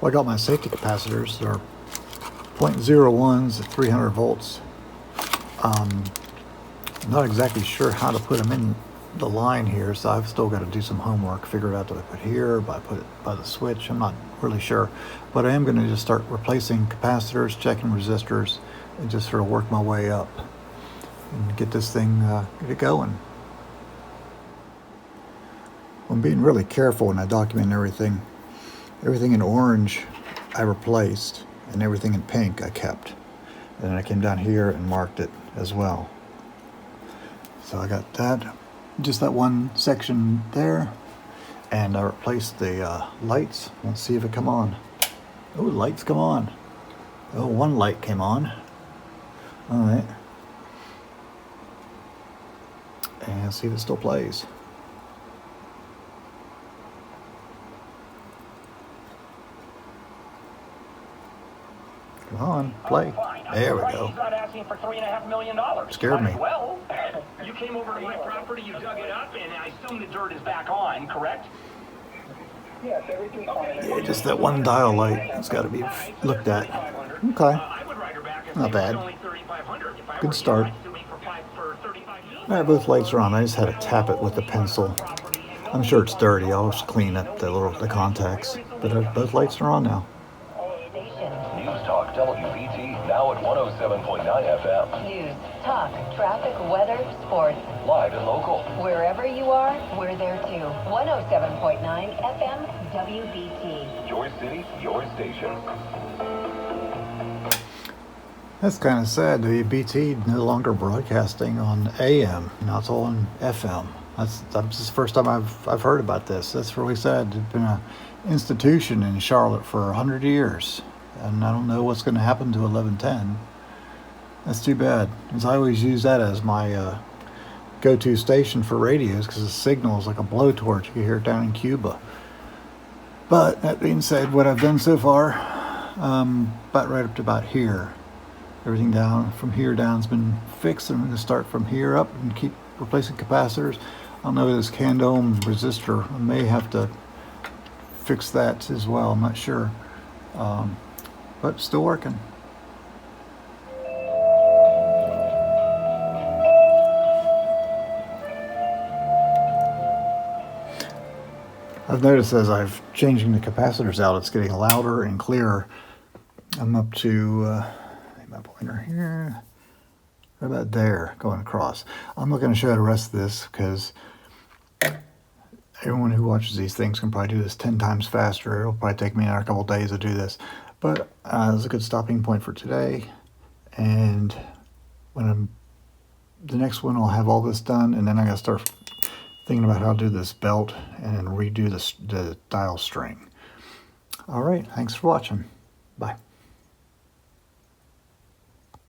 Well, I got my safety capacitors. They're 0.01s at 300 volts. I'm not exactly sure how to put them in the line here, so I've still got to do some homework, figure it out. Do I put here, do I put it by the switch? I'm not really sure, but I am going to just start replacing capacitors, checking resistors, and just sort of work my way up and get this thing get it going. I'm being really careful when I document everything. Everything in orange I replaced, and everything in pink I kept. And then I came down here and marked it as well. So I got that, just that one section there, and I replaced the lights. Let's see if it come on. Oh, lights come on. Oh, one light came on. All right. And see if it still plays. Come on, play. There we go. He's not asking for $3.5 million. Scared me. Well, you came over to my property, you dug it up, and I assume the dirt is back on, correct? Yes, everything's fine. Yeah, just that one dial light. It's got to be looked at. Okay. Not bad. Good start. All right, both lights are on. I just had to tap it with the pencil. I'm sure it's dirty. I'll just clean up the contacts. But both lights are on now. News Talk WBT, now at 107.9 FM. News, talk, traffic, weather, sports. Live and local. Wherever you are, we're there too. 107.9 FM WBT. Your city, your station. That's kind of sad. WBT no longer broadcasting on AM. Now it's all on FM. That's the first time I've heard about this. That's really sad. It's been an institution in Charlotte for 100 years. And I don't know what's going to happen to 1110. That's too bad, because I always use that as my go-to station for radios, because the signal is like a blowtorch. You can hear it down in Cuba. But that being said, what I've done so far, about right up to about here, everything down from here down has been fixed. I'm going to start from here up and keep replacing capacitors. I don't know this candome resistor. I may have to fix that as well. I'm not sure. But still working. I've noticed as I've changing the capacitors out, it's getting louder and clearer. I'm up to my pointer here. What about there, going across? I'm not going to show the rest of this because everyone who watches these things can probably do this 10 times faster. It'll probably take me another couple of days to do this. But it's a good stopping point for today. And when the next one, I'll have all this done, and then I got to start thinking about how to do this belt and then redo the dial string. All right, thanks for watching. Bye.